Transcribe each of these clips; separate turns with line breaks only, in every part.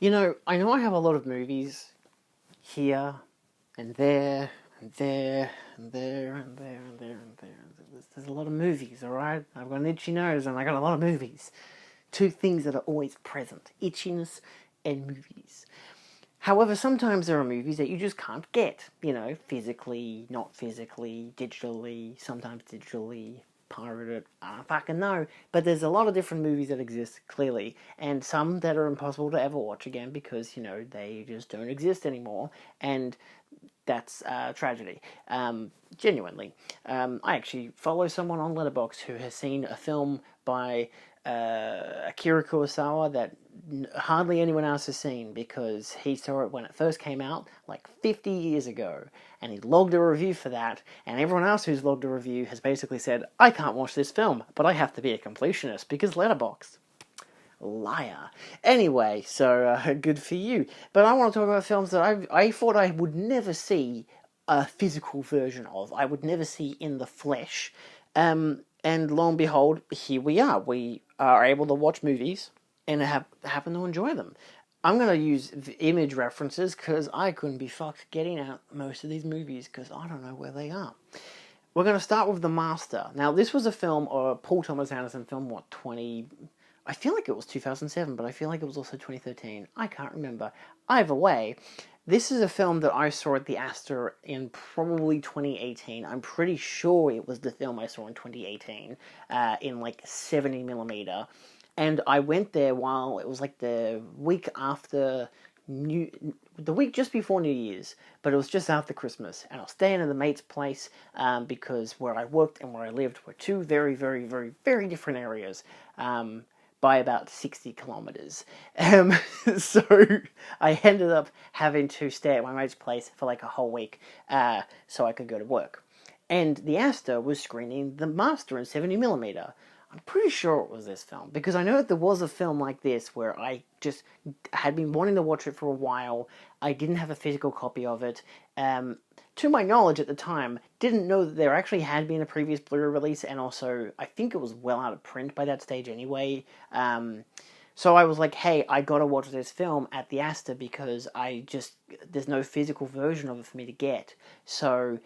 I know I have a lot of movies here and there and there and there and there and there and there. There's a lot of movies, alright? I've got an itchy nose and I got a lot of movies. Two things that are always present: itchiness and movies. However, sometimes there are movies that you just can't get, physically, not physically, digitally, sometimes digitally, pirated, I don't fucking know. But there's a lot of different movies that exist, clearly, and some that are impossible to ever watch again because, they just don't exist anymore, and that's tragedy. Genuinely. I actually follow someone on Letterboxd who has seen a film by Akira Kurosawa that hardly anyone else has seen because he saw it when it first came out, like 50 years ago, and he logged a review for that, and everyone else who's logged a review has basically said, I can't watch this film, but I have to be a completionist because Letterboxd. Liar. Anyway, so good for you. But I want to talk about films that I thought I would never see a physical version of. I would never see in the flesh. And lo and behold, here we are. We are able to watch movies and happen to enjoy them. I'm going to use image references because I couldn't be fucked getting out most of these movies because I don't know where they are. We're going to start with The Master. Now, this was a film, or a Paul Thomas Anderson film, I feel like it was 2007, but I feel like it was also 2013. I can't remember. Either way, this is a film that I saw at the Astor in probably 2018. I'm pretty sure it was the film I saw in 2018, in like 70mm. And I went there while it was like the week just before New Year's, but it was just after Christmas, and I was staying at a mate's place because where I worked and where I lived were two very, very, very, very different areas. By about 60 kilometers. So I ended up having to stay at my mate's place for like a whole week so I could go to work. And the Astor was screening The Master in 70mm. I'm pretty sure it was this film, because I know that there was a film like this where I just had been wanting to watch it for a while. I didn't have a physical copy of it. To my knowledge at the time, didn't know that there actually had been a previous Blu-ray release, and also I think it was well out of print by that stage anyway. So I was like, hey, I gotta watch this film at the Astor because there's no physical version of it for me to get. So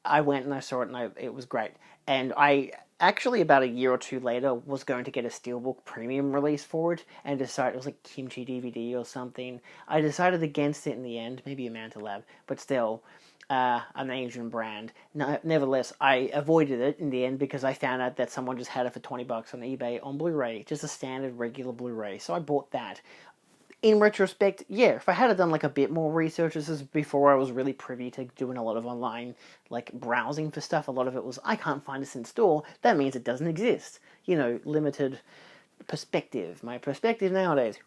I went and I saw it, and it was great. And I actually, about a year or two later, was going to get a Steelbook premium release for it, and decided it was like Kimchi DVD or something. I decided against it in the end, maybe a Manta Lab, but still, an Asian brand. No, nevertheless, I avoided it in the end because I found out that someone just had it for $20 on eBay on Blu-ray, just a standard regular Blu-ray. So I bought that. In retrospect, yeah, if I had done like a bit more research, this is before I was really privy to doing a lot of online like browsing for stuff. A lot of it was, I can't find this in store, that means it doesn't exist. Limited perspective. My perspective nowadays,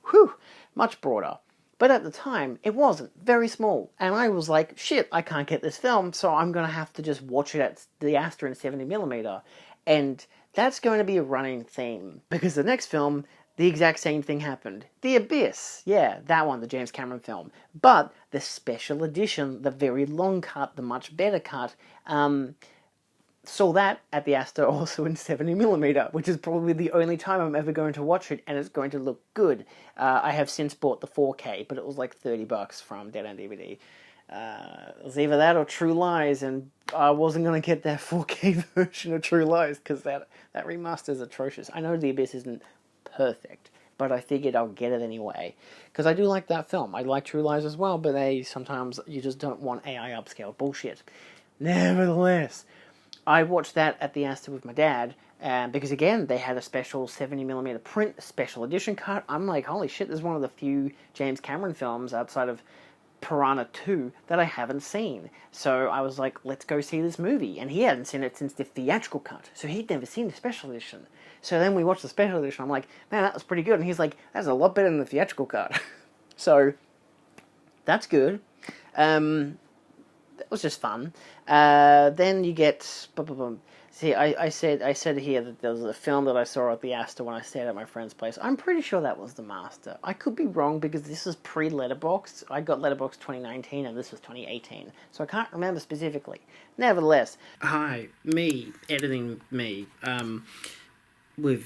much broader. But at the time, it wasn't. Very small. And I was like, shit, I can't get this film, so I'm going to have to just watch it at the Astor in 70mm. And that's going to be a running theme. Because the next film, the exact same thing happened. The Abyss. Yeah, that one, the James Cameron film. But the special edition, the very long cut, the much better cut, saw that at the Astor also in 70mm, which is probably the only time I'm ever going to watch it, and it's going to look good. I have since bought the 4K, but it was like $30 from Dead End DVD. It was either that or True Lies, and I wasn't going to get that 4K version of True Lies, because that remaster is atrocious. I know The Abyss isn't perfect, but I figured I'll get it anyway, because I do like that film. I like True Lies as well, but sometimes you just don't want AI upscale bullshit. Nevertheless, I watched that at the Astor with my dad, because again, they had a special 70mm print, special edition cut. I'm like, holy shit, this is one of the few James Cameron films outside of Piranha 2 that I haven't seen. So I was like, let's go see this movie. And he hadn't seen it since the theatrical cut, so he'd never seen the special edition. So then we watched the special edition. I'm like, man, that was pretty good. And he's like, that's a lot better than the theatrical cut. So that's good. That was just fun. Then you get... See, I said here that there was a film that I saw at the Astor when I stayed at my friend's place. I'm pretty sure that was The Master. I could be wrong because this is pre-Letterboxd. I got Letterboxd 2019 and this was 2018. So I can't remember specifically. Nevertheless. Hi, me, editing me, with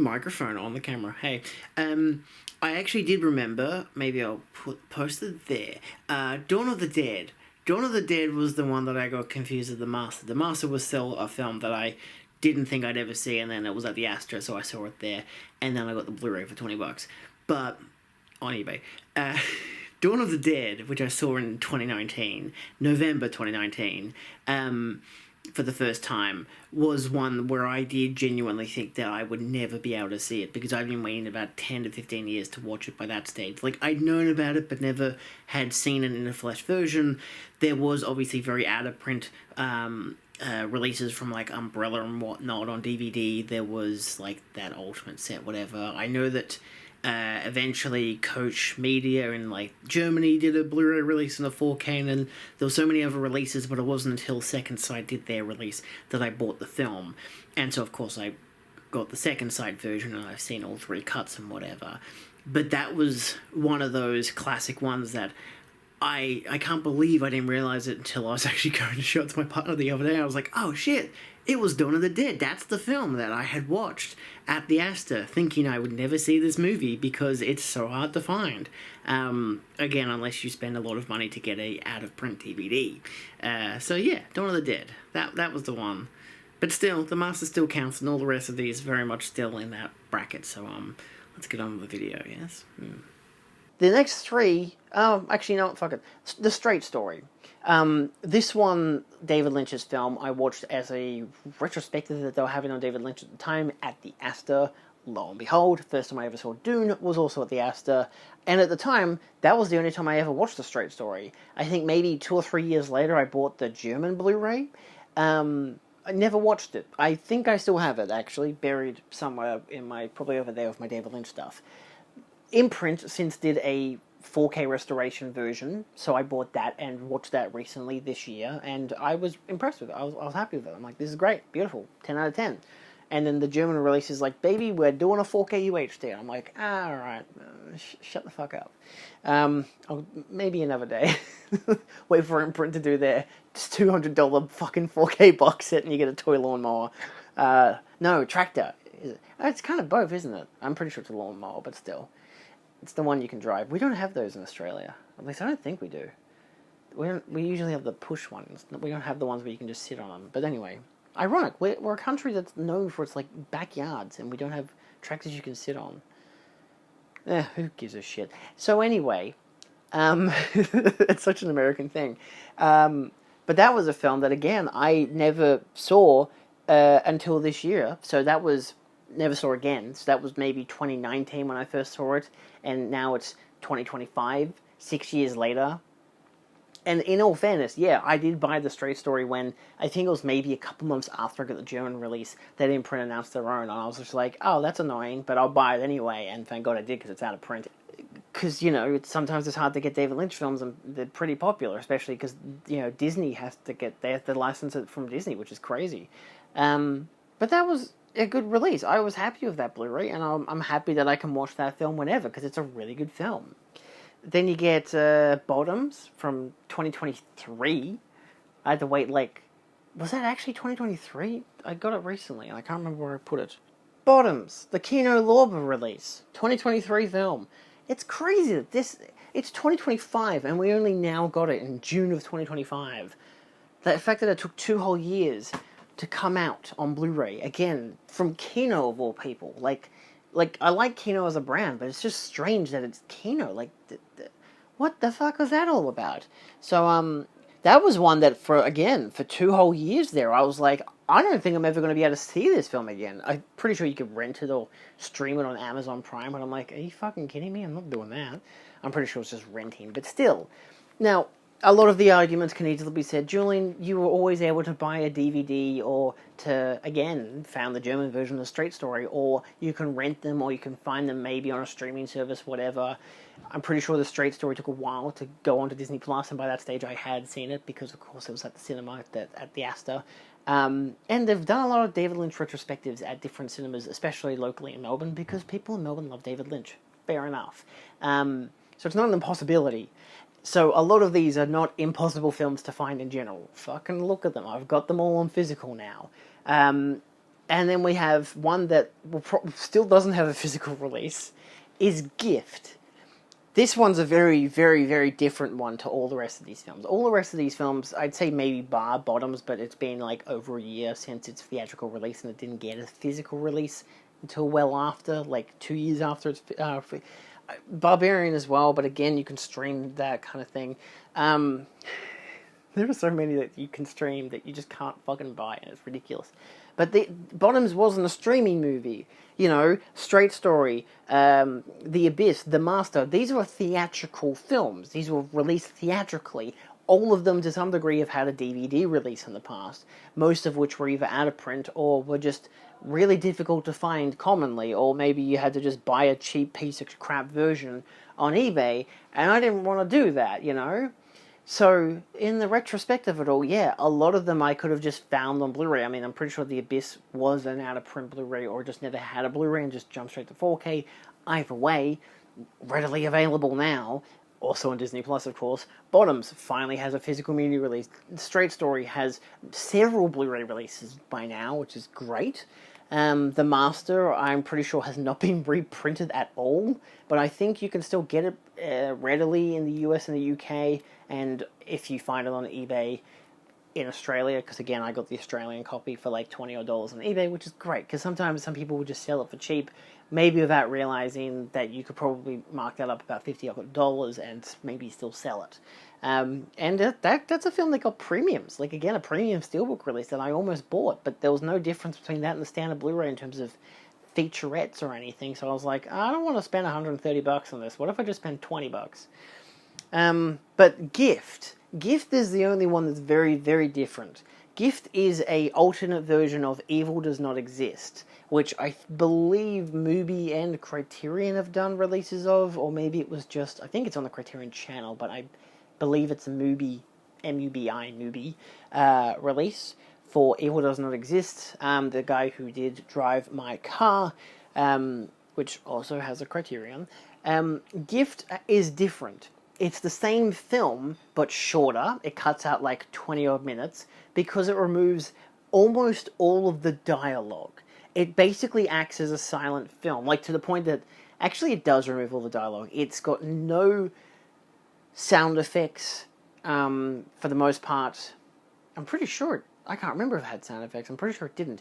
microphone on the camera. Hey, I actually did remember. Maybe I'll post it there. Dawn of the Dead. Dawn of the Dead was the one that I got confused with The Master. The Master was still a film that I didn't think I'd ever see, and then it was at the Astra, so I saw it there, and then I got the Blu-ray for $20, but on eBay. Dawn of the Dead, which I saw in 2019, November 2019, for the first time, was one where I did genuinely think that I would never be able to see it, because I'd been waiting about 10 to 15 years to watch it by that stage. Like, I'd known about it, but never had seen it in a flesh version. There was obviously very out-of-print releases from, like, Umbrella and whatnot on DVD. There was, like, that Ultimate set, whatever. I know that eventually Coach Media in, like, Germany did a Blu-ray release in a 4K, and then there were so many other releases, but it wasn't until Second Sight did their release that I bought the film. And so, of course, I got the Second Sight version, and I've seen all 3 cuts and whatever. But that was one of those classic ones that I can't believe I didn't realize it until I was actually going to show it to my partner the other day. I was like, oh shit, it was Dawn of the Dead. That's the film that I had watched at the Astor, thinking I would never see this movie because it's so hard to find. Again, unless you spend a lot of money to get a out-of-print DVD. So yeah, Dawn of the Dead. That was the one. But still, The Master still counts, and all the rest of these very much still in that bracket. So let's get on with the video, yes? The next 3, actually, no, fuck it. The Straight Story. This one, David Lynch's film, I watched as a retrospective that they were having on David Lynch at the time at the Astor. Lo and behold, first time I ever saw Dune was also at the Astor. And at the time, that was the only time I ever watched The Straight Story. I think maybe 2 or 3 years later, I bought the German Blu-ray. I never watched it. I think I still have it, actually, buried somewhere in probably over there with my David Lynch stuff. Imprint since did a 4K restoration version, so I bought that and watched that recently this year, and I was impressed with it. I was happy with it. I'm like, this is great, beautiful, 10 out of 10. And then the German release is like, baby, we're doing a 4K UHD. I'm like, alright, shut the fuck up. Maybe another day. Wait for Imprint to do their $200 fucking 4K box set and you get a toy lawnmower. No, tractor. It's kind of both, isn't it? I'm pretty sure it's a lawnmower, but still. It's the one you can drive. We don't have those in Australia. At least I don't think we do. We usually have the push ones. We don't have the ones where you can just sit on them. But anyway, ironic. We're a country that's known for its, like, backyards, and we don't have tractors you can sit on. Who gives a shit? So anyway, it's such an American thing. But that was a film that, again, I never saw until this year. So that was... never saw again. So that was maybe 2019 when I first saw it, and now it's 2025, 6 years later. And in all fairness, yeah, I did buy The Straight Story when, I think it was maybe a couple months after I got the German release, that Imprint announced their own, and I was just like, oh, that's annoying, but I'll buy it anyway, and thank God I did, because it's out of print. Because, you know, sometimes it's hard to get David Lynch films, and they're pretty popular, especially because, you know, Disney they have to license it from Disney, which is crazy. But that was a good release. I was happy with that Blu-ray, and I'm happy that I can watch that film whenever, because it's a really good film. Then you get Bottoms from 2023. I had to wait, like... Was that actually 2023? I got it recently, and I can't remember where I put it. Bottoms, the Kino Lorber release. 2023 film. It's crazy that it's 2025, and we only now got it in June of 2025. The fact that it took 2 whole years to come out on Blu-ray, again, from Kino of all people. Like I like Kino as a brand, but it's just strange that it's Kino. Like, what the fuck was that all about? So, that was one that, for 2 whole years there, I was like, I don't think I'm ever going to be able to see this film again. I'm pretty sure you could rent it or stream it on Amazon Prime, but I'm like, are you fucking kidding me? I'm not doing that. I'm pretty sure it's just renting, but still. Now, a lot of the arguments can easily be said, Julian, you were always able to buy a DVD or to, again, found the German version of The Straight Story, or you can rent them, or you can find them maybe on a streaming service, whatever. I'm pretty sure The Straight Story took a while to go onto Disney Plus, and by that stage I had seen it, because of course it was at the cinema at the Astor. And they've done a lot of David Lynch retrospectives at different cinemas, especially locally in Melbourne, because people in Melbourne love David Lynch. Fair enough. So it's not an impossibility. So a lot of these are not impossible films to find in general. Fucking look at them. I've got them all on physical now. And then we have one that still doesn't have a physical release, is Gift. This one's a very, very, very different one to all the rest of these films. All the rest of these films, I'd say maybe bar Bottoms, but it's been like over a year since its theatrical release, and it didn't get a physical release until well after, like 2 years after its... Barbarian as well, but again, you can stream that kind of thing. There are so many that you can stream that you just can't fucking buy, and it's ridiculous. But the Bottoms wasn't a streaming movie. You know, Straight Story, The Abyss, The Master, these were theatrical films. These were released theatrically. All of them, to some degree, have had a DVD release in the past, most of which were either out of print or were just really difficult to find commonly, or maybe you had to just buy a cheap piece of crap version on eBay, and I didn't want to do that, you know? So, in the retrospect of it all, yeah, a lot of them I could have just found on Blu-ray. I mean, I'm pretty sure The Abyss was an out-of-print Blu-ray, or just never had a Blu-ray and just jumped straight to 4K. Either way, readily available now, also on Disney Plus, of course. Bottoms finally has a physical media release. Straight Story has several Blu-ray releases by now, which is great. The Master, I'm pretty sure, has not been reprinted at all, but I think you can still get it readily in the US and the UK, and if you find it on eBay in Australia, because again, I got the Australian copy for like $20 odd on eBay, which is great, because sometimes some people will just sell it for cheap, maybe without realizing that you could probably mark that up about $50 odd and maybe still sell it. And that's a film that got premiums. Like, again, a premium steelbook release that I almost bought, but there was no difference between that and the standard Blu-ray in terms of featurettes or anything, so I was like, I don't want to spend $130 on this. What if I just spend $20? But Gift is the only one that's very, very different. Gift is a alternate version of Evil Does Not Exist, which I believe Mubi and Criterion have done releases of, or maybe it was just, I think it's on the Criterion channel, but I believe it's a Mubi, M-U-B-I, release for Evil Does Not Exist. The guy who did Drive My Car, which also has a Criterion. Gift is different. It's the same film, but shorter. It cuts out like 20 odd minutes because it removes almost all of the dialogue. It basically acts as a silent film, like to the point that actually it does remove all the dialogue. It's got no sound effects for the most part. I'm pretty sure I can't remember if it had sound effects. I'm pretty sure it didn't.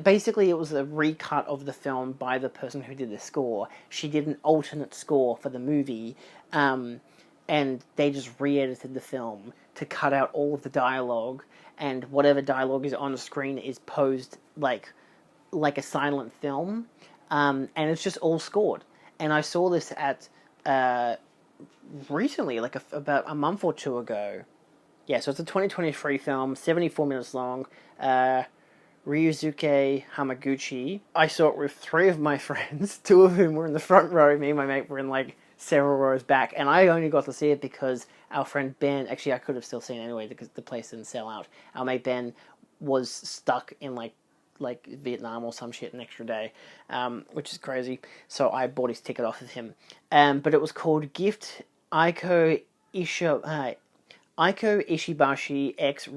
Basically, it was a recut of the film by the person who did the score. She did an alternate score for the movie, and they just re-edited the film to cut out all of the dialogue, and whatever dialogue is on the screen is posed like a silent film, and it's just all scored. And I saw this at recently, like about a month or two ago. Yeah, so it's a 2023 film, 74 minutes long. Ryusuke Hamaguchi. I saw it with 3 of my friends. 2 of whom were in the front row. Me and my mate were in like several rows back, and I only got to see it because our friend Ben, actually I could have still seen it anyway because the place didn't sell out. Our mate Ben was stuck in like Vietnam or some shit an extra day, which is crazy. So I bought his ticket off of him. But it was called Gift Aiko Ishibashi X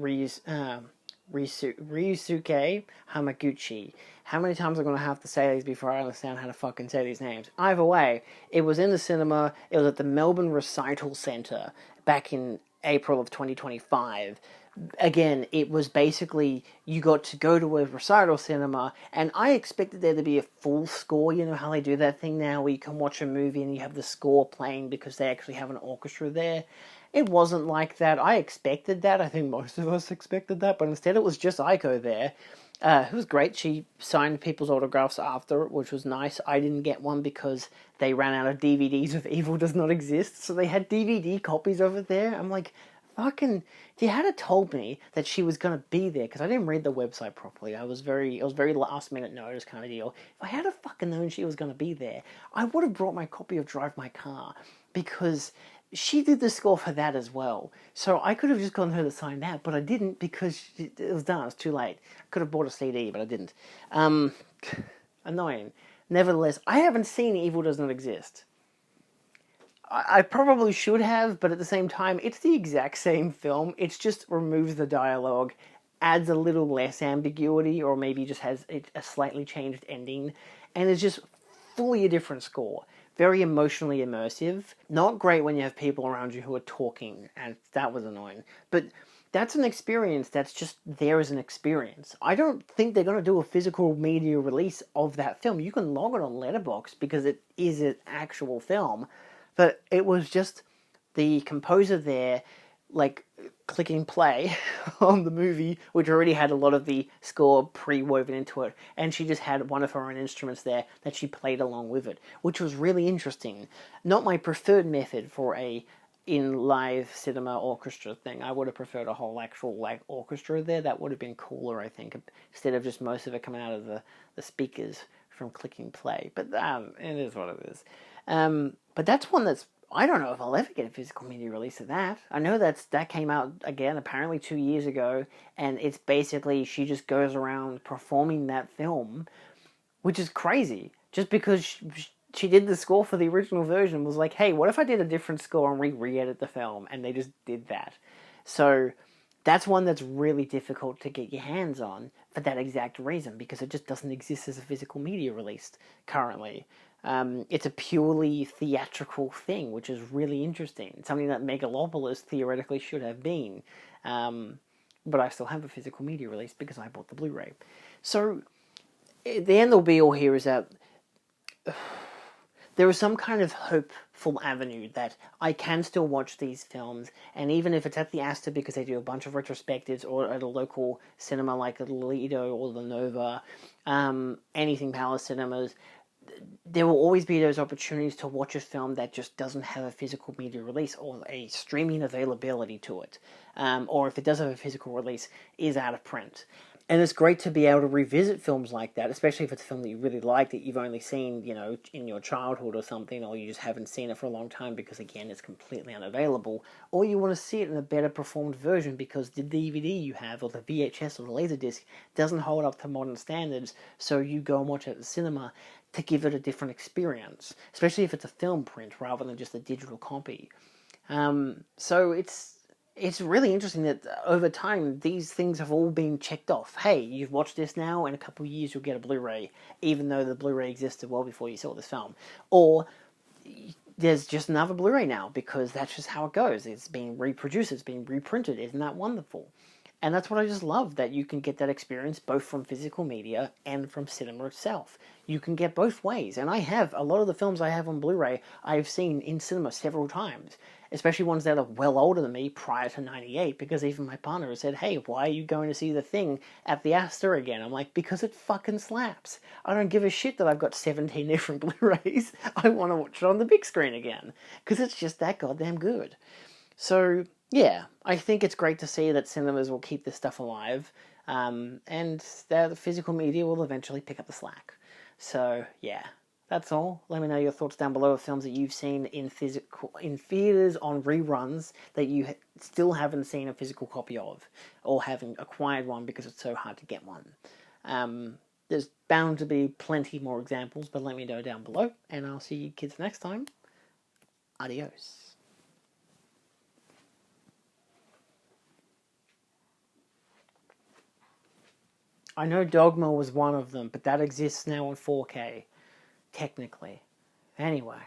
Ryusuke Hamaguchi. How many times am I going to have to say these before I understand how to fucking say these names? Either way, it was in the cinema. It was at the Melbourne Recital Centre back in April of 2025. Again, it was basically, you got to go to a recital cinema, and I expected there to be a full score. You know how they do that thing now where you can watch a movie and you have the score playing because they actually have an orchestra there. It wasn't like that. I expected that. I think most of us expected that, but instead it was just Aiko there. It was great. She signed people's autographs after it, which was nice. I didn't get one because they ran out of DVDs of Evil Does Not Exist, so they had DVD copies of it there. I'm like, fucking, if you had told me that she was going to be there, because I didn't read the website properly, it was very last minute notice kind of deal. If I had fucking known she was going to be there, I would have brought my copy of Drive My Car, because she did the score for that as well. So I could have just gone her to sign that, but I didn't because it was done. It was too late. I could have bought a CD, but I didn't. Annoying. Nevertheless, I haven't seen Evil Does Not Exist. I probably should have, but at the same time, it's the exact same film. It just removes the dialogue adds a little less ambiguity, or maybe just has a slightly changed ending, and it's just fully a different score. Very emotionally immersive. Not great when you have people around you who are talking, and that was annoying. But that's an experience that's just there as an experience. I don't think they're going to do a physical media release of that film. You can log it on Letterboxd because it is an actual film, but it was just the composer there, like, clicking play on the movie, which already had a lot of the score pre-woven into it, and she just had one of her own instruments there that she played along with it, which was really interesting. Not my preferred method for a in live cinema orchestra thing. I would have preferred a whole actual like orchestra there. That would have been cooler, I think, instead of just most of it coming out of the speakers from clicking play. But it is what it is. But that's one that's, I don't know if I'll ever get a physical media release of that. I know that came out again apparently 2 years ago, and it's basically she just goes around performing that film, which is crazy. Just because she did the score for the original version, was like, hey, what if I did a different score and re-edit the film? And they just did that. So that's one that's really difficult to get your hands on for that exact reason, because it just doesn't exist as a physical media release currently. It's a purely theatrical thing, which is really interesting. It's something that Megalopolis theoretically should have been. But I still have a physical media release because I bought the Blu-ray. So the end all be all here is that there is some kind of hopeful avenue that I can still watch these films, and even if it's at the Astor because they do a bunch of retrospectives, or at a local cinema like the Lido or the Nova, anything Palace Cinemas, there will always be those opportunities to watch a film that just doesn't have a physical media release or a streaming availability to it, or if it does have a physical release, is out of print. And it's great to be able to revisit films like that, especially if it's a film that you really like, that you've only seen, in your childhood or something, or you just haven't seen it for a long time because, again, it's completely unavailable, or you want to see it in a better performed version because the DVD you have, or the VHS or the Laserdisc, doesn't hold up to modern standards, so you go and watch it at the cinema to give it a different experience, especially if it's a film print rather than just a digital copy. So it's really interesting that over time these things have all been checked off. Hey, you've watched this now, in a couple of years you'll get a Blu-ray, even though the Blu-ray existed well before you saw this film. Or there's just another Blu-ray now, because that's just how it goes. It's being reproduced, it's being reprinted. Isn't that wonderful? And that's what I just love, that you can get that experience both from physical media and from cinema itself. You can get both ways. And I have, a lot of the films I have on Blu-ray, I've seen in cinema several times. Especially ones that are well older than me, prior to 98, because even my partner has said, hey, why are you going to see The Thing at the Astor again? I'm like, because it fucking slaps. I don't give a shit that I've got 17 different Blu-rays. I want to watch it on the big screen again, because it's just that goddamn good. So, yeah, I think it's great to see that cinemas will keep this stuff alive, and that the physical media will eventually pick up the slack. So, yeah, that's all. Let me know your thoughts down below of films that you've seen in theaters on reruns that you still haven't seen a physical copy of, or haven't acquired one because it's so hard to get one. There's bound to be plenty more examples, but let me know down below, and I'll see you kids next time. Adios. I know Dogma was one of them, but that exists now in 4K, technically. Anyway.